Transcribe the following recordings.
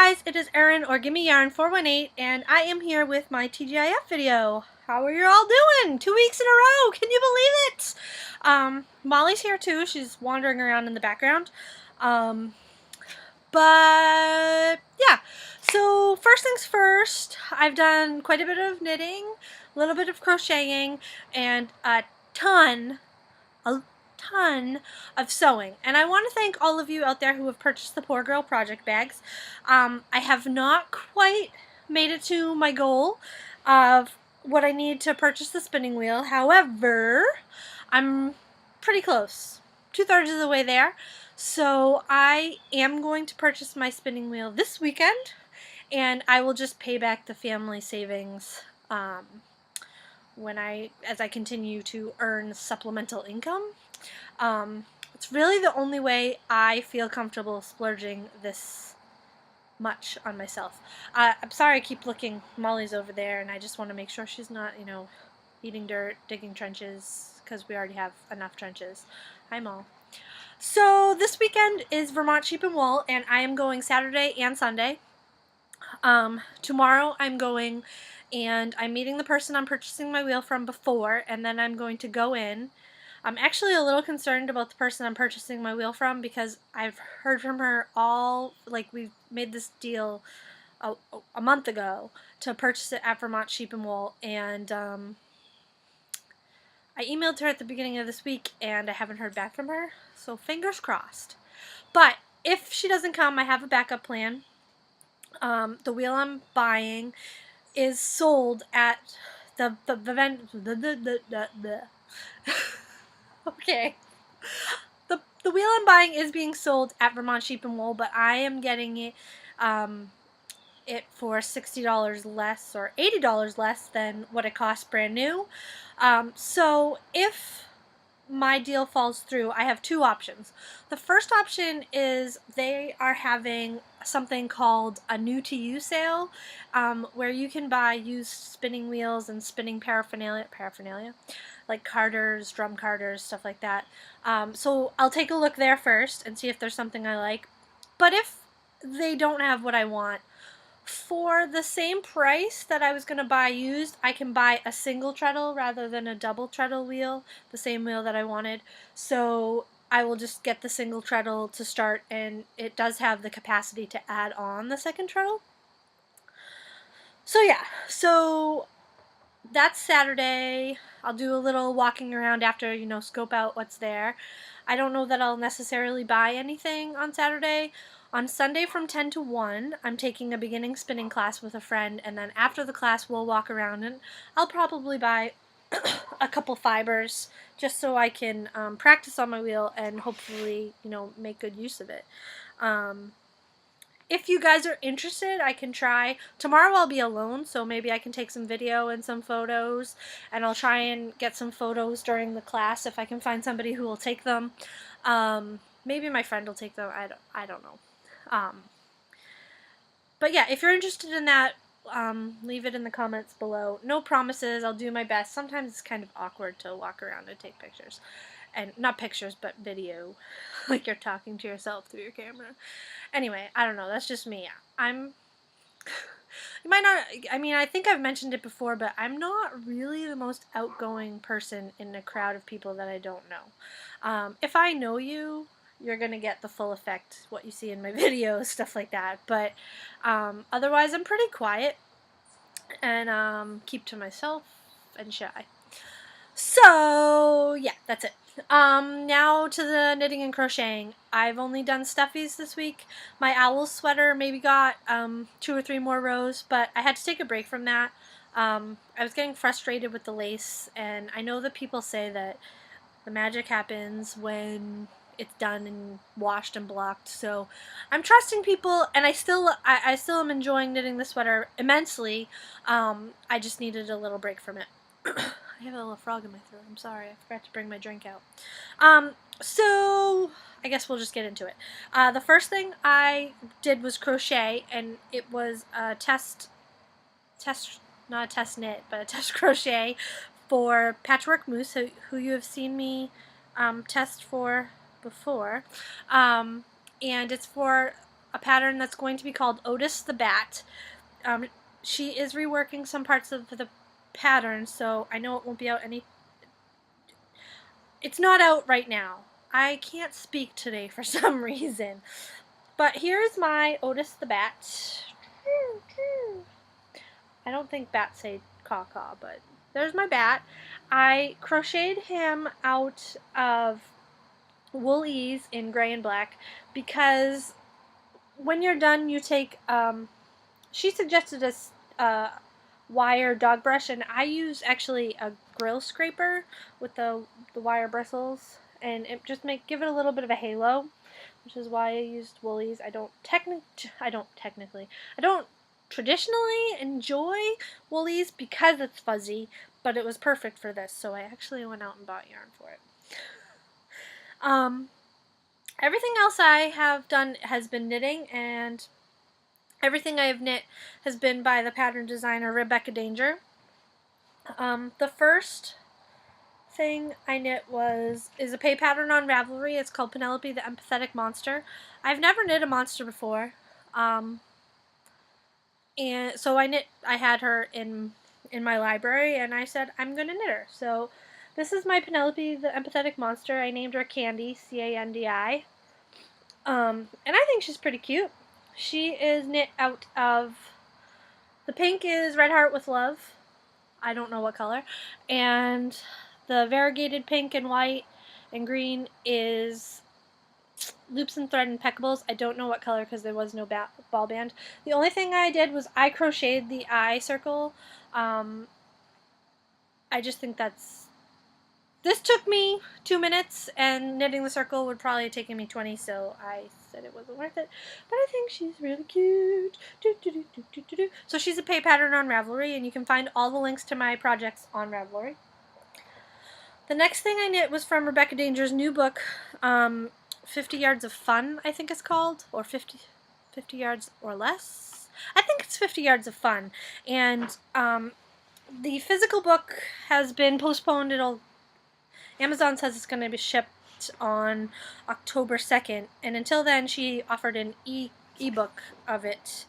guys, it is Erin or Gimme Yarn 418 and I am here with my TGIF video. How are you all doing? 2 weeks in a row, can you believe it? Molly's here too, she's wandering around in the background. But yeah, so first things first, I've done quite a bit of knitting, a little bit of crocheting, and a ton of sewing. And I want to thank all of you out there who have purchased the Poor Girl project bags. I have not quite made it to my goal of what I need to purchase the spinning wheel. However, I'm pretty close, 2/3 of the way there. So I am going to purchase my spinning wheel this weekend, and I will just pay back the family savings as I continue to earn supplemental income. It's really the only way I feel comfortable splurging this much on myself. I'm sorry I keep looking. Molly's over there, and I just want to make sure she's not, eating dirt, digging trenches, because we already have enough trenches. Hi, Moll. So this weekend is Vermont Sheep and Wool, and I am going Saturday and Sunday. Tomorrow I'm going, and I'm meeting the person I'm purchasing my wheel from before, and then I'm going to go in. I'm actually a little concerned about the person I'm purchasing my wheel from, because I've heard from her we made this deal a month ago to purchase it at Vermont Sheep and Wool, and I emailed her at the beginning of this week and I haven't heard back from her, so fingers crossed. But if she doesn't come, I have a backup plan. The wheel I'm buying is sold at the okay. The wheel I'm buying is being sold at Vermont Sheep and Wool, but I am getting it for $60 less or $80 less than what it costs brand new. So if my deal falls through, I have two options. The first option is they are having something called a new to you sale, where you can buy used spinning wheels and spinning paraphernalia, like carders, drum carders, stuff like that. So I'll take a look there first and see if there's something I like. But if they don't have what I want, for the same price that I was going to buy used, I can buy a single treadle rather than a double treadle wheel, the same wheel that I wanted. So I will just get the single treadle to start, and it does have the capacity to add on the second treadle. So yeah, so that's Saturday. I'll do a little walking around after, scope out what's there. I don't know that I'll necessarily buy anything on Saturday. On Sunday from 10 to 1, I'm taking a beginning spinning class with a friend, and then after the class we'll walk around, and I'll probably buy a couple fibers just so I can practice on my wheel and hopefully, make good use of it. If you guys are interested, I can try. Tomorrow I'll be alone, so maybe I can take some video and some photos, and I'll try and get some photos during the class if I can find somebody who will take them. Maybe my friend will take them. I don't know. But yeah, if you're interested in that, leave it in the comments below. No promises, I'll do my best. Sometimes it's kind of awkward to walk around and take pictures. And not pictures, but video. Like you're talking to yourself through your camera. Anyway, I don't know, that's just me. You might not, I think I've mentioned it before, but I'm not really the most outgoing person in a crowd of people that I don't know. If I know you, you're going to get the full effect, what you see in my videos, stuff like that. But otherwise, I'm pretty quiet and keep to myself and shy. So, yeah, that's it. Now to the knitting and crocheting. I've only done stuffies this week. My owl sweater maybe got 2 or 3 more rows, but I had to take a break from that. I was getting frustrated with the lace, and I know that people say that the magic happens when it's done and washed and blocked, so I'm trusting people, and I still am enjoying knitting the sweater immensely. I just needed a little break from it. I have a little frog in my throat. I'm sorry. I forgot to bring my drink out. So I guess we'll just get into it. The first thing I did was crochet, and it was a not a test knit, but a test crochet for Patchwork Moose, who you have seen me test for before. And it's for a pattern that's going to be called Otis the Bat. She is reworking some parts of the pattern, so I know it won't be out it's not out right now. I can't speak today for some reason. But here's my Otis the Bat. I don't think bats say caw-caw, but there's my bat. I crocheted him out of woolies in gray and black because when you're done, you take, she suggested a wire dog brush, and I use actually a grill scraper with the wire bristles, and it just give it a little bit of a halo, which is why I used woolies. I don't traditionally enjoy woolies because it's fuzzy, but it was perfect for this, so I actually went out and bought yarn for it. Everything else I have done has been knitting, and everything I have knit has been by the pattern designer Rebecca Danger. The first thing I knit is a pay pattern on Ravelry. It's called Penelope the Empathetic Monster. I've never knit a monster before, and so I had her in my library, and I said I'm gonna knit her. So this is my Penelope the Empathetic Monster. I named her Candy, C-A-N-D-I. And I think she's pretty cute. She is knit out of, the pink is Red Heart with Love. I don't know what color. And the variegated pink and white and green is Loops and Thread Impeccables. I don't know what color because there was no ball band. The only thing I did was I crocheted the eye circle. I just think this took me 2 minutes, and knitting the circle would probably have taken me 20, so I said it wasn't worth it. But I think she's really cute. So she's a pay pattern on Ravelry, and you can find all the links to my projects on Ravelry. The next thing I knit was from Rebecca Danger's new book, 50 Yards of Fun, I think it's called, or 50 Yards or Less. I think it's 50 Yards of Fun, and the physical book has been postponed. Amazon says it's going to be shipped on October 2nd, and until then she offered an ebook of it,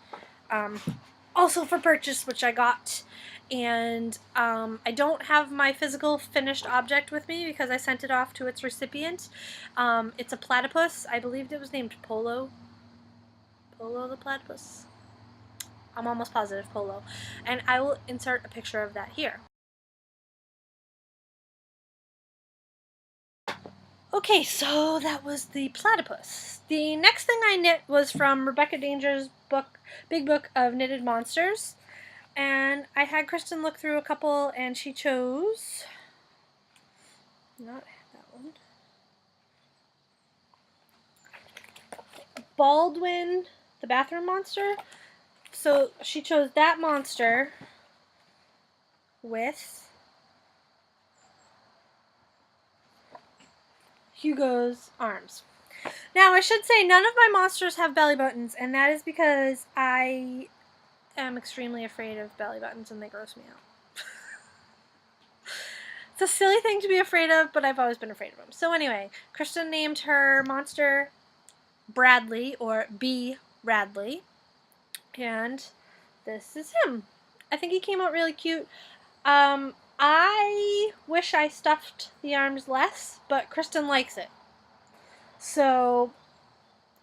also for purchase, which I got. And I don't have my physical finished object with me because I sent it off to its recipient. It's a platypus. I believed it was named Polo. Polo the platypus. I'm almost positive Polo. And I will insert a picture of that here. Okay, so that was the platypus. The next thing I knit was from Rebecca Danger's book, Big Book of Knitted Monsters. And I had Kristen look through a couple, and she chose, not that one, Baldwin, the bathroom monster. So she chose that monster with Hugo's arms. Now, I should say none of my monsters have belly buttons, and that is because I am extremely afraid of belly buttons and they gross me out. It's a silly thing to be afraid of, but I've always been afraid of them. So anyway, Kristen named her monster Bradley, or B. Radley, and this is him. I think he came out really cute. I wish I stuffed the arms less, but Kristen likes it. So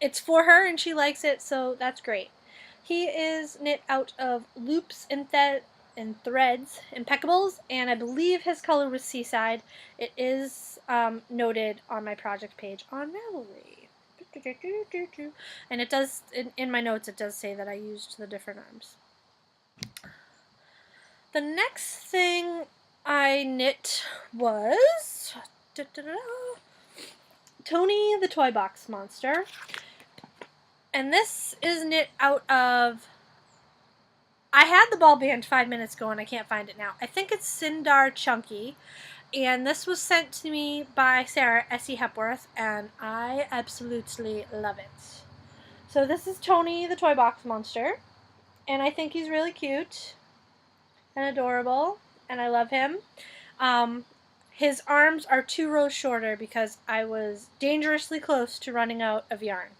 it's for her and she likes it, so that's great. He is knit out of Loops and Threads Impeccables, and I believe his color was Seaside. It is noted on my project page on Ravelry. And it does, in my notes, it does say that I used the different arms. The next thing I knit was Tony the Toy Box Monster. And this is knit out of, I had the ball band 5 minutes ago and I can't find it now. I think it's Sindar Chunky. And this was sent to me by Sarah S.E. Hepworth, and I absolutely love it. So this is Tony the Toy Box Monster, and I think he's really cute and adorable, and I love him. His arms are 2 rows shorter because I was dangerously close to running out of yarn.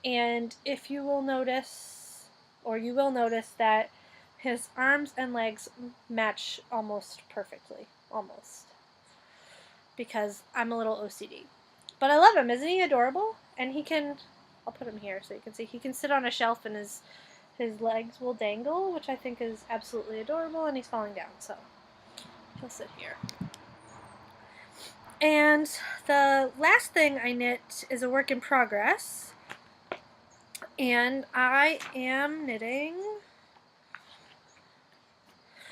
And if you will notice, or you will notice that his arms and legs match almost perfectly. Almost. Because I'm a little OCD. But I love him. Isn't he adorable? And he can, I'll put him here so you can see, he can sit on a shelf and his legs will dangle, which I think is absolutely adorable, and he's falling down, so he'll sit here. And the last thing I knit is a work in progress, and I am knitting.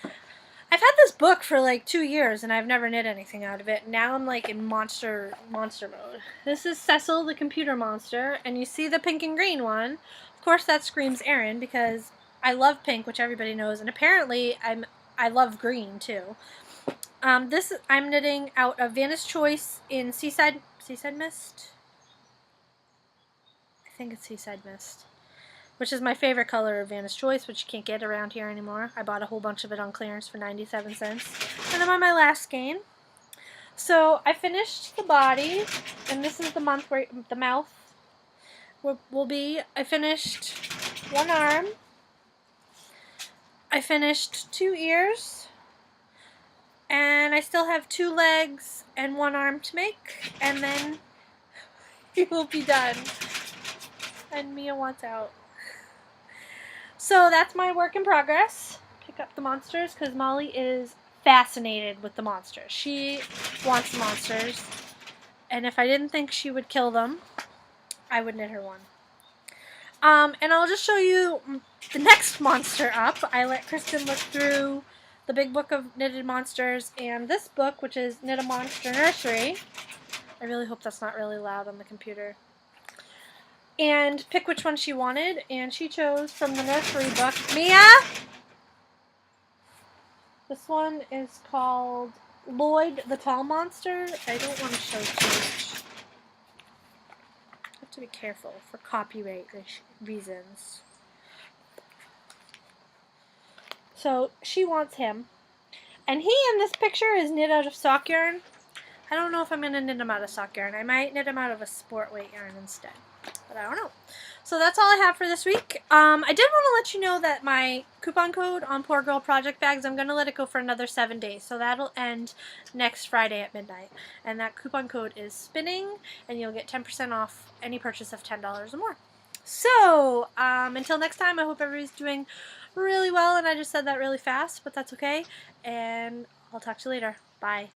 I've had this book for like 2 years and I've never knit anything out of it. Now I'm like in monster mode. This is Cecil the computer monster, and you see the pink and green one. Of course that screams Erin because I love pink, which everybody knows, and apparently I love green too. This I'm knitting out of Vanna's Choice in Seaside Mist. I think it's Seaside Mist, which is my favorite color of Vanna's Choice, which you can't get around here anymore. I bought a whole bunch of it on clearance for 97 cents. And I'm on my last skein. So I finished the body, and this is the month where the mouth will be. I finished one arm. I finished 2 ears. And I still have 2 legs and 1 arm to make. And then he will be done. And Mia wants out. So that's my work in progress. Pick up the monsters because Molly is fascinated with the monsters. She wants monsters. And if I didn't think she would kill them, I would knit her one. And I'll just show you the next monster up. I let Kristen look through the big book of knitted monsters and this book, which is Knit a Monster Nursery. I really hope that's not really loud on the computer. And pick which one she wanted, and she chose from the nursery book. Mia! This one is called Lloyd the Tall Monster. I don't want to show too much. I have to be careful for copyright reasons. So she wants him. And he in this picture is knit out of sock yarn. I don't know if I'm going to knit him out of sock yarn. I might knit him out of a sport weight yarn instead. But I don't know. So that's all I have for this week. I did want to let you know that my coupon code on Poor Girl Project Bags, I'm going to let it go for another 7 days. So that'll end next Friday at midnight. And that coupon code is spinning, and you'll get 10% off any purchase of $10 or more. So, until next time, I hope everybody's doing really well, and I just said that really fast, but that's okay. And I'll talk to you later. Bye.